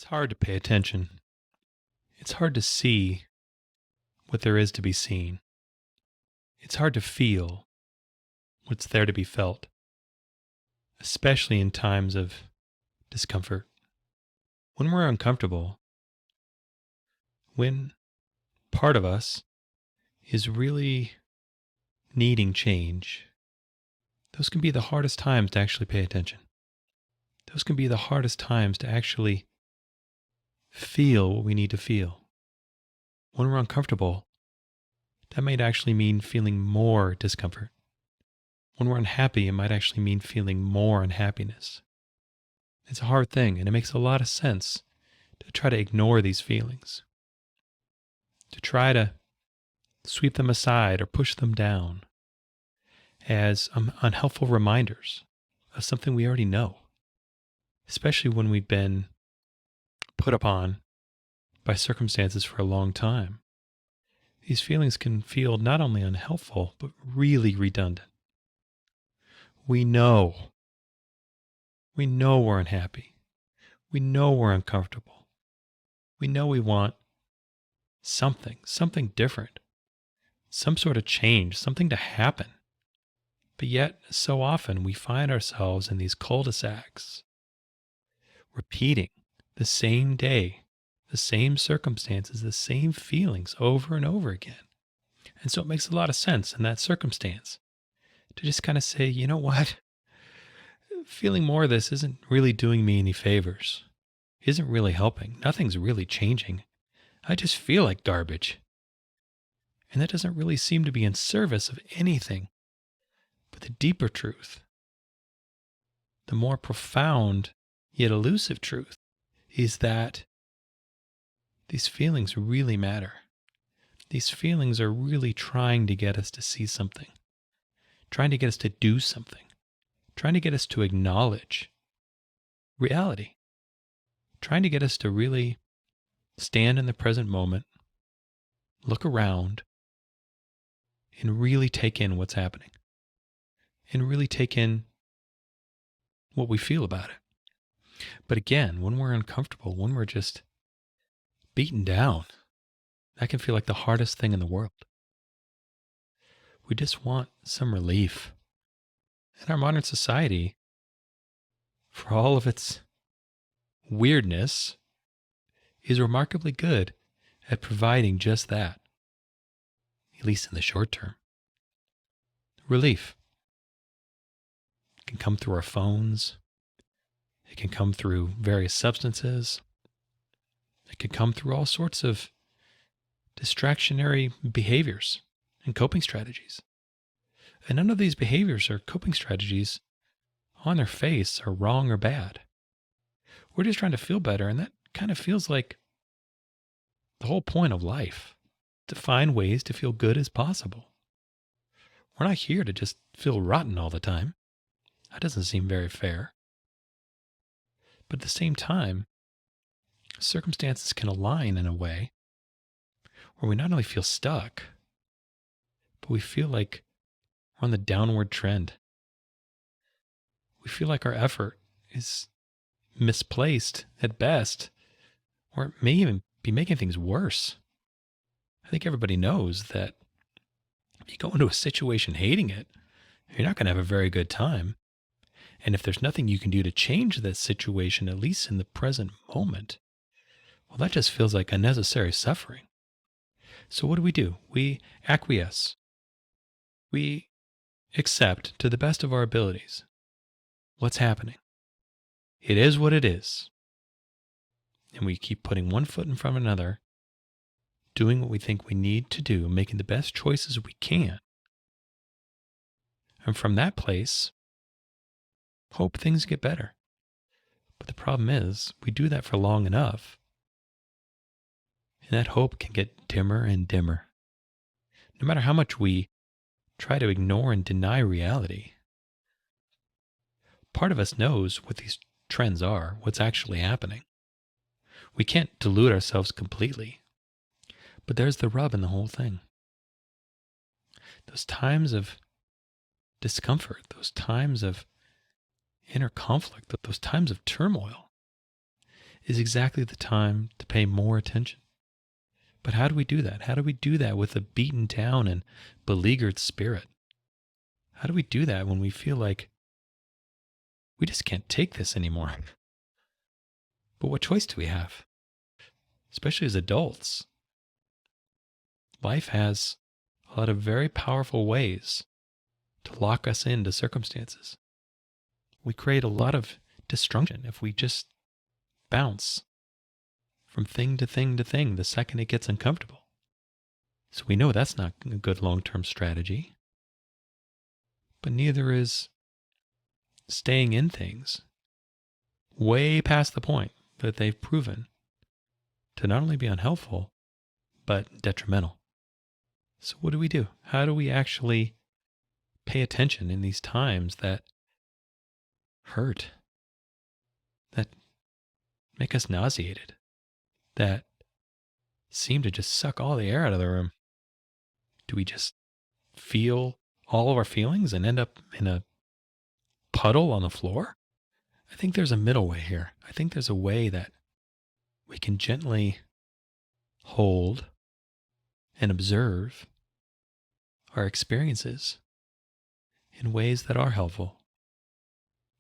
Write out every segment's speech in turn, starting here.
hard to pay attention. It's hard to see what there is to be seen. It's hard to feel what's there to be felt, especially in times of discomfort. When we're uncomfortable, when part of us is really needing change, those can be the hardest times to actually pay attention. Those can be the hardest times to actually feel what we need to feel. When we're uncomfortable, that might actually mean feeling more discomfort. When we're unhappy, it might actually mean feeling more unhappiness. It's a hard thing, and it makes a lot of sense to try to ignore these feelings, to try to sweep them aside or push them down as unhelpful reminders of something we already know, especially when we've been put upon by circumstances for a long time. These feelings can feel not only unhelpful, but really redundant. We know we're unhappy. We know we're uncomfortable. We know we want something different, some sort of change, something to happen. But yet, so often we find ourselves in these cul-de-sacs, repeating the same day, the same circumstances, the same feelings over and over again. And so it makes a lot of sense in that circumstance to just kind of say, you know what? Feeling more of this isn't really doing me any favors, isn't really helping. Nothing's really changing. I just feel like garbage. And that doesn't really seem to be in service of anything. But the deeper truth, the more profound yet elusive truth, is that these feelings really matter. These feelings are really trying to get us to see something, trying to get us to do something, trying to get us to acknowledge reality, trying to get us to really stand in the present moment, look around, and really take in what's happening, and really take in what we feel about it. But again, when we're uncomfortable, when we're just beaten down, that can feel like the hardest thing in the world. We just want some relief. And our modern society, for all of its weirdness, is remarkably good at providing just that, at least in the short term. Relief. It can come through our phones. It can come through various substances. It can come through all sorts of distractionary behaviors and coping strategies. And none of these behaviors or coping strategies on their face are wrong or bad. We're just trying to feel better, and that kind of feels like the whole point of life, to find ways to feel good as possible. We're not here to just feel rotten all the time. That doesn't seem very fair. But at the same time, circumstances can align in a way where we not only feel stuck, but we feel like we're on the downward trend. We feel like our effort is misplaced at best, or it may even be making things worse. I think everybody knows that if you go into a situation hating it, you're not going to have a very good time. And if there's nothing you can do to change that situation, at least in the present moment, well, that just feels like unnecessary suffering. So what do? We acquiesce. We accept to the best of our abilities what's happening. It is what it is. And we keep putting one foot in front of another, doing what we think we need to do, making the best choices we can. And from that place, hope things get better. But the problem is, we do that for long enough, and that hope can get dimmer and dimmer. No matter how much we try to ignore and deny reality, part of us knows what these trends are, what's actually happening. We can't delude ourselves completely. But there's the rub in the whole thing. Those times of discomfort, those times of inner conflict, those times of turmoil, is exactly the time to pay more attention. But how do we do that? How do we do that with a beaten down and beleaguered spirit? How do we do that when we feel like we just can't take this anymore? But what choice do we have? Especially as adults, life has a lot of very powerful ways to lock us into circumstances. We create a lot of destruction if we just bounce from thing to thing to thing the second it gets uncomfortable. So we know that's not a good long-term strategy. But neither is staying in things way past the point that they've proven to not only be unhelpful, but detrimental. So what do we do? How do we actually pay attention in these times that hurt, that make us nauseated, that seem to just suck all the air out of the room? Do we just feel all of our feelings and end up in a puddle on the floor? I think there's a middle way here. I think there's a way that we can gently hold and observe our experiences in ways that are helpful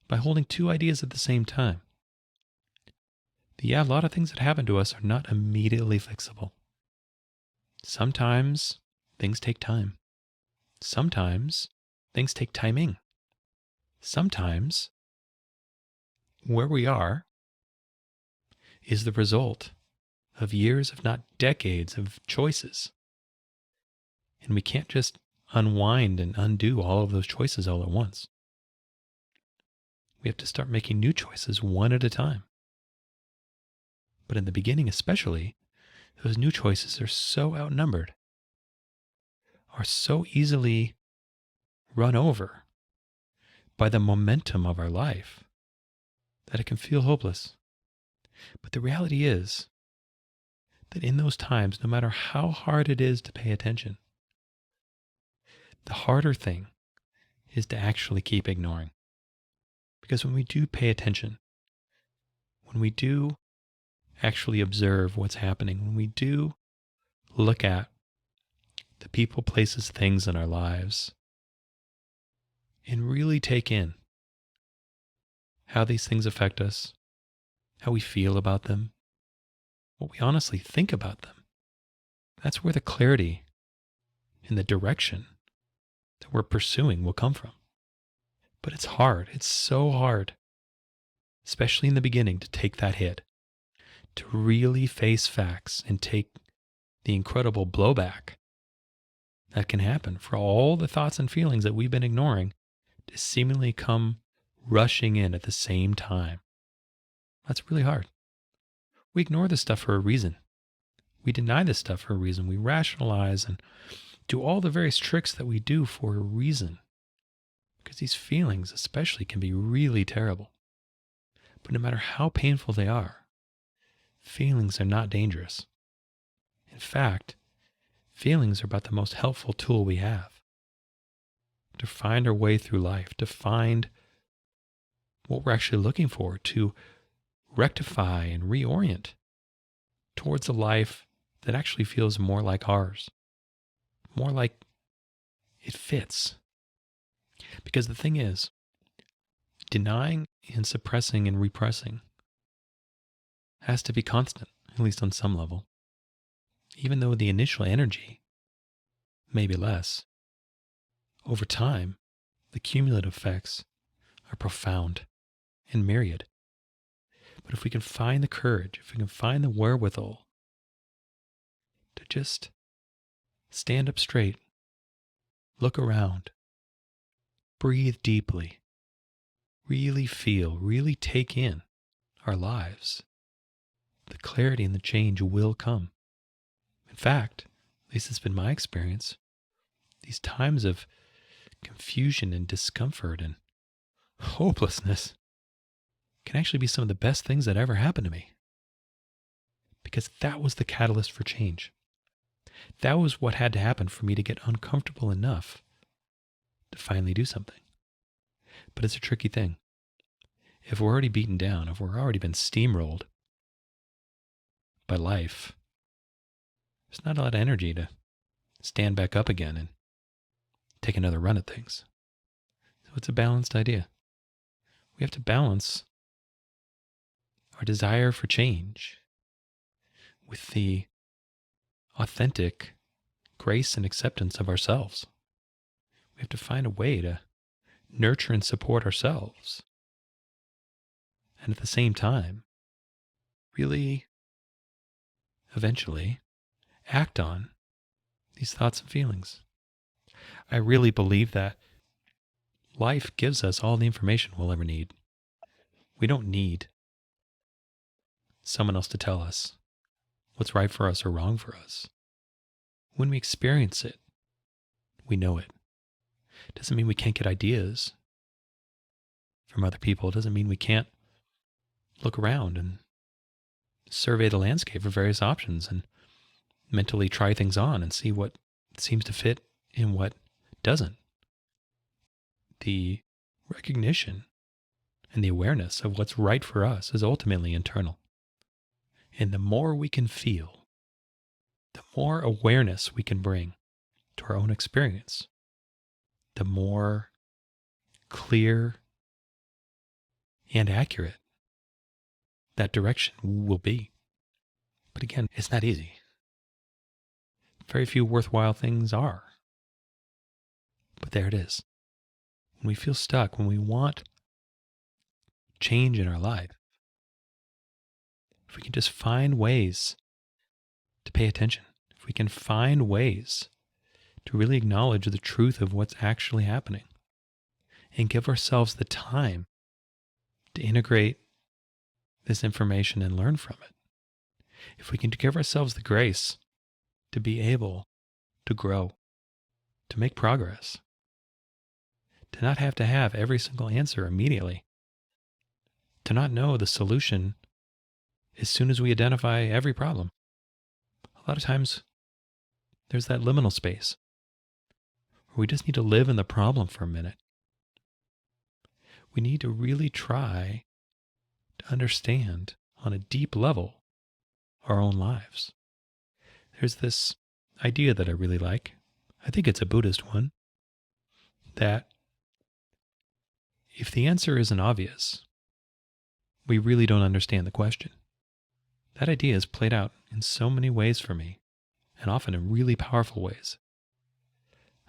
by holding two ideas at the same time. Yeah, a lot of things that happen to us are not immediately fixable. Sometimes things take time. Sometimes things take timing. Sometimes where we are is the result of years, if not decades, of choices. And we can't just unwind and undo all of those choices all at once. We have to start making new choices one at a time. But in the beginning especially, those new choices are so outnumbered, are so easily run over by the momentum of our life that it can feel hopeless. But the reality is that in those times, no matter how hard it is to pay attention, the harder thing is to actually keep ignoring. Because when we do pay attention, when we do actually observe what's happening, when we do look at the people, places, things in our lives, and really take in how these things affect us, how we feel about them, what we honestly think about them, that's where the clarity and the direction that we're pursuing will come from. But it's hard. It's so hard, especially in the beginning, to take that hit, to really face facts and take the incredible blowback that can happen for all the thoughts and feelings that we've been ignoring to seemingly come rushing in at the same time. That's really hard. We ignore this stuff for a reason. We deny this stuff for a reason. We rationalize and do all the various tricks that we do for a reason. Because these feelings especially can be really terrible. But no matter how painful they are, feelings are not dangerous. In fact, feelings are about the most helpful tool we have to find our way through life, to find what we're actually looking for, to rectify and reorient towards a life that actually feels more like ours, more like it fits. Because the thing is, denying and suppressing and repressing has to be constant, at least on some level. Even though the initial energy may be less, over time, the cumulative effects are profound and myriad. But if we can find the courage, if we can find the wherewithal to just stand up straight, look around, breathe deeply, really feel, really take in our lives, the clarity and the change will come. In fact, at least it's been my experience, these times of confusion and discomfort and hopelessness can actually be some of the best things that ever happened to me. Because that was the catalyst for change. That was what had to happen for me to get uncomfortable enough to finally do something. But it's a tricky thing. If we're already beaten down, if we're already been steamrolled, by life, there's not a lot of energy to stand back up again and take another run at things. So it's a balanced idea. We have to balance our desire for change with the authentic grace and acceptance of ourselves. We have to find a way to nurture and support ourselves. And at the same time, really, eventually, act on these thoughts and feelings. I really believe that life gives us all the information we'll ever need. We don't need someone else to tell us what's right for us or wrong for us. When we experience it, we know it. It doesn't mean we can't get ideas from other people. It doesn't mean we can't look around and survey the landscape for various options and mentally try things on and see what seems to fit and what doesn't. The recognition and the awareness of what's right for us is ultimately internal. And the more we can feel, the more awareness we can bring to our own experience, the more clear and accurate that direction will be. But again, it's not easy. Very few worthwhile things are. But there it is. When we feel stuck, when we want change in our life, if we can just find ways to pay attention, if we can find ways to really acknowledge the truth of what's actually happening and give ourselves the time to integrate this information and learn from it, if we can give ourselves the grace to be able to grow, to make progress, to not have to have every single answer immediately, to not know the solution as soon as we identify every problem. A lot of times there's that liminal space where we just need to live in the problem for a minute. We need to really try to understand on a deep level our own lives. There's this idea that I really like. I think it's a Buddhist one, that if the answer isn't obvious, we really don't understand the question. That idea is played out in so many ways for me, and often in really powerful ways.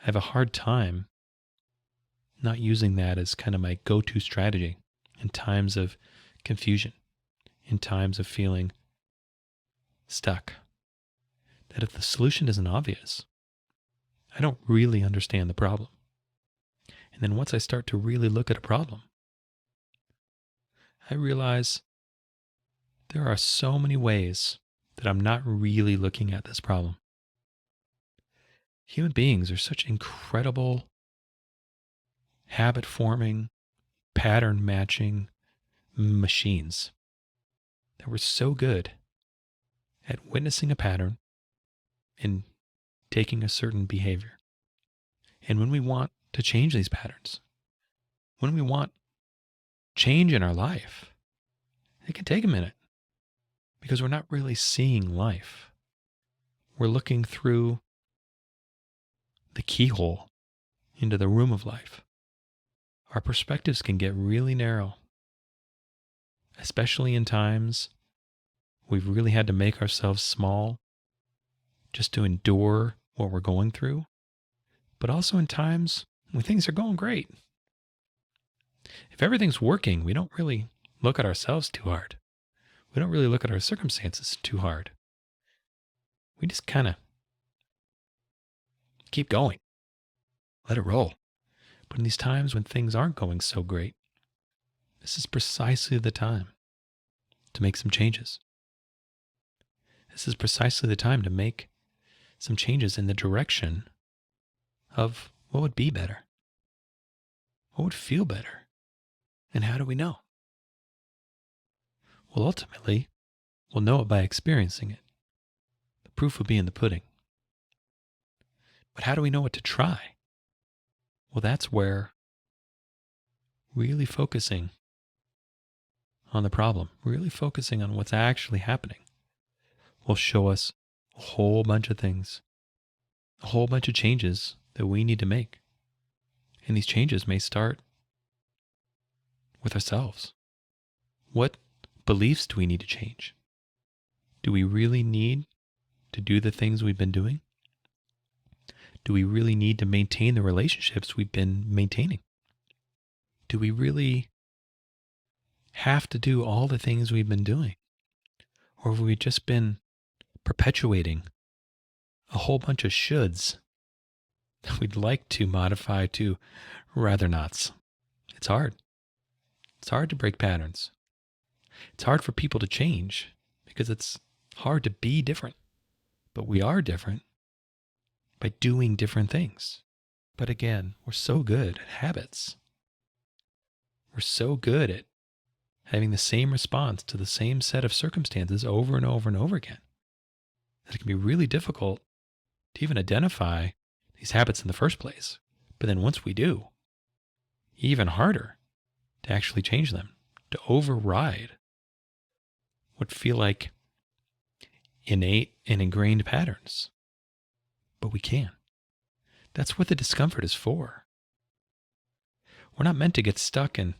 I have a hard time not using that as kind of my go-to strategy in times of confusion, in times of feeling stuck. That if the solution isn't obvious, I don't really understand the problem. And then once I start to really look at a problem, I realize there are so many ways that I'm not really looking at this problem. Human beings are such incredible habit forming, pattern matching machines that we're so good at witnessing a pattern and taking a certain behavior. And when we want to change these patterns, when we want change in our life, it can take a minute because we're not really seeing life. We're looking through the keyhole into the room of life. Our perspectives can get really narrow, especially in times we've really had to make ourselves small just to endure what we're going through, but also in times when things are going great. If everything's working, we don't really look at ourselves too hard. We don't really look at our circumstances too hard. We just kind of keep going, let it roll. But in these times when things aren't going so great, this is precisely the time to make some changes. This is precisely the time to make some changes in the direction of what would be better, what would feel better, and how do we know? Well, ultimately, we'll know it by experiencing it. The proof will be in the pudding. But how do we know what to try? Well, that's where really focusing on the problem, really focusing on what's actually happening, will show us a whole bunch of things, a whole bunch of changes that we need to make. And these changes may start with ourselves. What beliefs do we need to change? Do we really need to do the things we've been doing? Do we really need to maintain the relationships we've been maintaining? Do we really have to do all the things we've been doing? Or have we just been perpetuating a whole bunch of shoulds that we'd like to modify to rather nots? It's hard. It's hard to break patterns. It's hard for people to change because it's hard to be different. But we are different by doing different things. But again, we're so good at habits. We're so good at having the same response to the same set of circumstances over and over and over again that it can be really difficult to even identify these habits in the first place. But then once we do, even harder to actually change them, to override what feel like innate and ingrained patterns. But we can. That's what the discomfort is for. We're not meant to get stuck in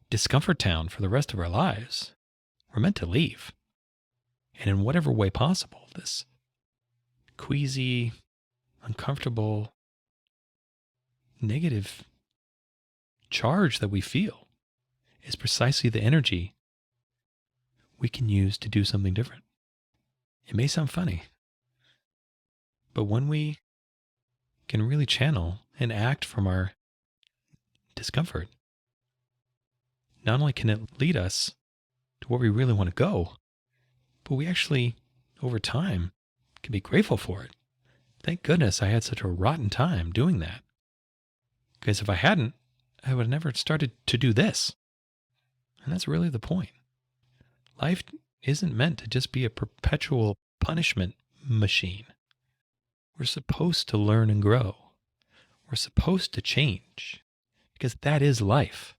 discomfort town for the rest of our lives. We're meant to leave. And in whatever way possible, this queasy, uncomfortable, negative charge that we feel is precisely the energy we can use to do something different. It may sound funny, but when we can really channel and act from our discomfort, not only can it lead us to where we really want to go, but we actually, over time, can be grateful for it. Thank goodness I had such a rotten time doing that. Because if I hadn't, I would have never started to do this. And that's really the point. Life isn't meant to just be a perpetual punishment machine. We're supposed to learn and grow. We're supposed to change because that is life.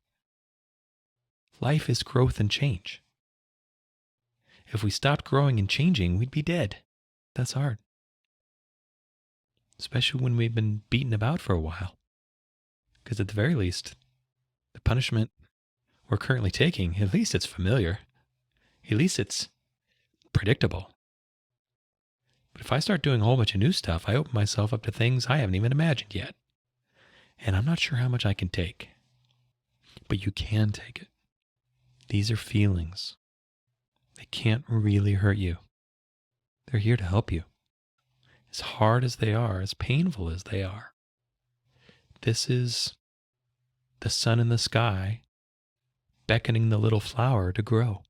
Life is growth and change. If we stopped growing and changing, we'd be dead. That's hard. Especially when we've been beaten about for a while. Because at the very least, the punishment we're currently taking, at least it's familiar. At least it's predictable. But if I start doing a whole bunch of new stuff, I open myself up to things I haven't even imagined yet. And I'm not sure how much I can take. But you can take it. These are feelings. They can't really hurt you. They're here to help you. As hard as they are, as painful as they are. This is the sun in the sky beckoning the little flower to grow.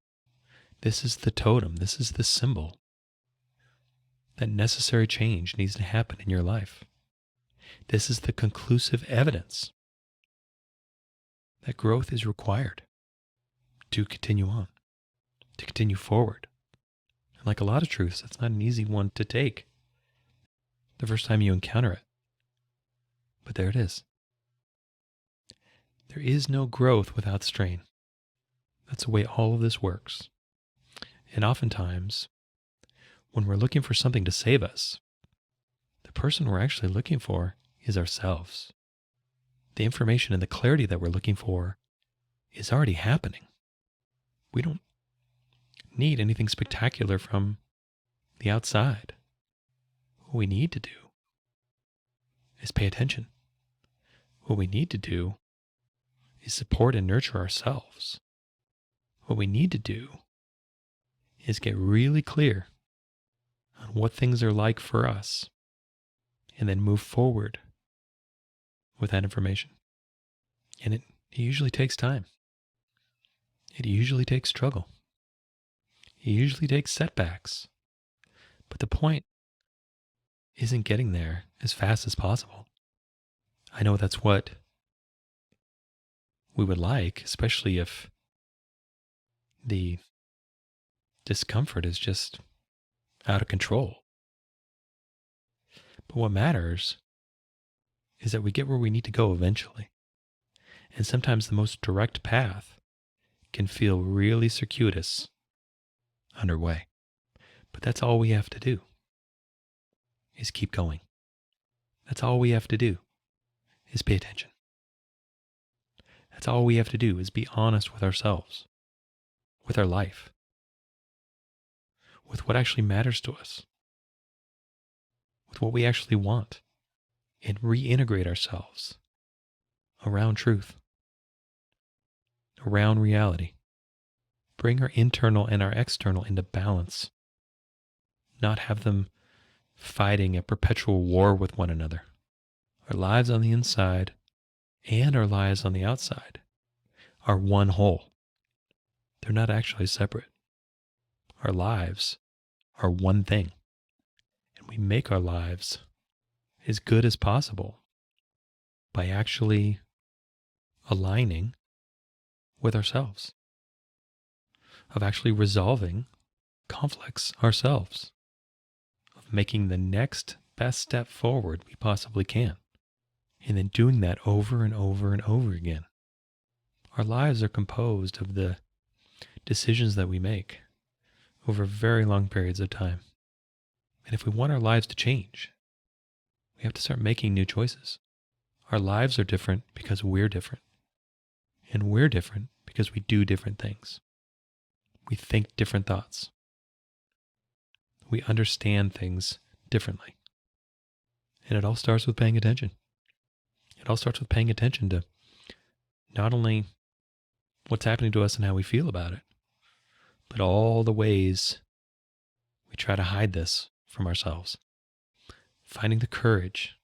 This is the totem. This is the symbol that necessary change needs to happen in your life. This is the conclusive evidence that growth is required to continue on, to continue forward. And like a lot of truths, it's not an easy one to take the first time you encounter it. But there it is. There is no growth without strain. That's the way all of this works. And oftentimes, when we're looking for something to save us, the person we're actually looking for is ourselves. The information and the clarity that we're looking for is already happening. We don't need anything spectacular from the outside. What we need to do is pay attention. What we need to do is support and nurture ourselves. What we need to do is get really clear on what things are like for us and then move forward with that information. And it usually takes time. It usually takes struggle. It usually takes setbacks. But the point isn't getting there as fast as possible. I know that's what we would like, especially if the discomfort is just out of control. But what matters is that we get where we need to go eventually. And sometimes the most direct path can feel really circuitous underway. But that's all we have to do is keep going. That's all we have to do is pay attention. That's all we have to do is be honest with ourselves, with our life, with what actually matters to us, with what we actually want, and reintegrate ourselves around truth, around reality. Bring our internal and our external into balance, not have them fighting a perpetual war with one another. Our lives on the inside and our lives on the outside are one whole. They're not actually separate. Our lives are one thing, and we make our lives as good as possible by actually aligning with ourselves, of actually resolving conflicts ourselves, of making the next best step forward we possibly can, and then doing that over and over and over again. Our lives are composed of the decisions that we make over very long periods of time. And if we want our lives to change, we have to start making new choices. Our lives are different because we're different. And we're different because we do different things. We think different thoughts. We understand things differently. And it all starts with paying attention. It all starts with paying attention to not only what's happening to us and how we feel about it, but all the ways we try to hide this from ourselves. Finding the courage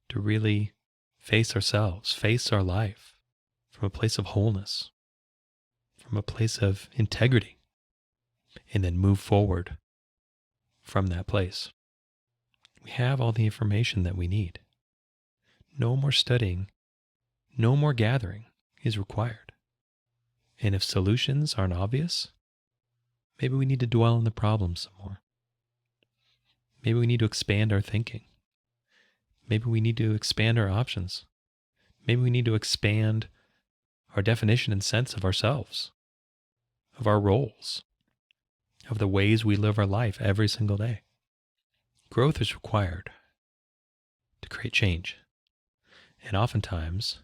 to really face ourselves, face our life from a place of wholeness, from a place of integrity, and then move forward from that place. We have all the information that we need. No more studying, no more gathering is required. And if solutions aren't obvious, maybe we need to dwell on the problem some more. Maybe we need to expand our thinking. Maybe we need to expand our options. Maybe we need to expand our definition and sense of ourselves, of our roles, of the ways we live our life every single day. Growth is required to create change. And oftentimes,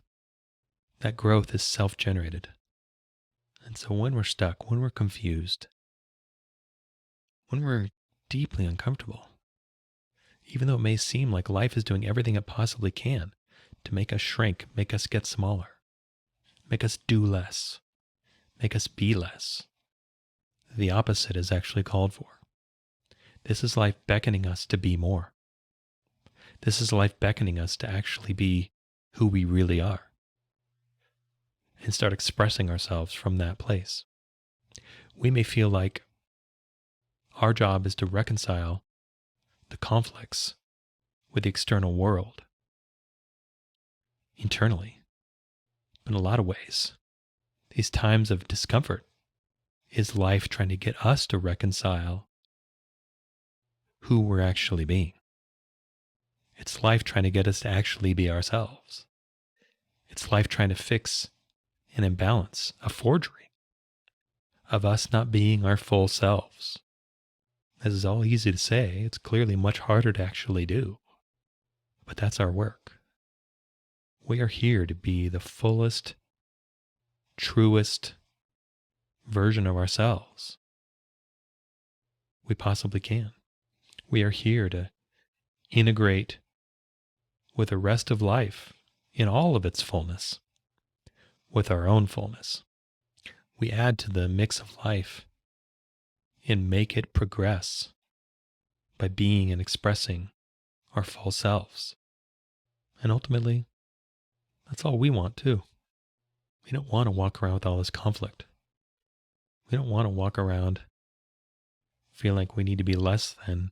that growth is self-generated. And so when we're stuck, when we're confused, when we're deeply uncomfortable, even though it may seem like life is doing everything it possibly can to make us shrink, make us get smaller, make us do less, make us be less, the opposite is actually called for. This is life beckoning us to be more. This is life beckoning us to actually be who we really are and start expressing ourselves from that place. We may feel like our job is to reconcile the conflicts with the external world internally. But in a lot of ways, these times of discomfort is life trying to get us to reconcile who we're actually being. It's life trying to get us to actually be ourselves. It's life trying to fix an imbalance, a forgery of us not being our full selves. This is all easy to say. It's clearly much harder to actually do. But that's our work. We are here to be the fullest, truest version of ourselves we possibly can. We are here to integrate with the rest of life in all of its fullness, with our own fullness. We add to the mix of life and make it progress by being and expressing our full selves. And ultimately, that's all we want too. We don't want to walk around with all this conflict. We don't want to walk around feeling like we need to be less than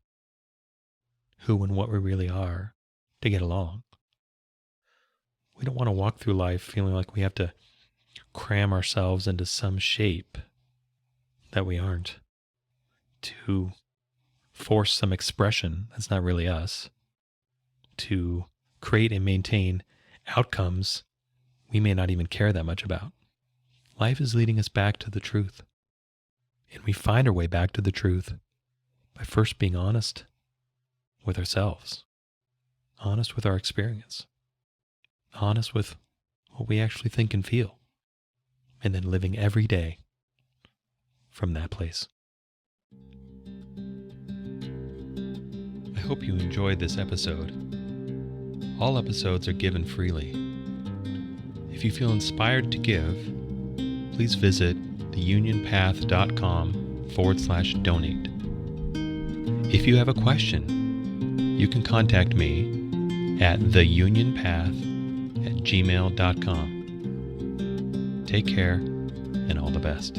who and what we really are to get along. We don't want to walk through life feeling like we have to cram ourselves into some shape that we aren't, to force some expression that's not really us, to create and maintain outcomes we may not even care that much about. Life is leading us back to the truth. And we find our way back to the truth by first being honest with ourselves, honest with our experience, honest with what we actually think and feel, and then living every day from that place. I hope you enjoyed this episode. All episodes are given freely. If you feel inspired to give, please visit theunionpath.com/donate. If you have a question, you can contact me at theunionpath@gmail.com. Take care and all the best.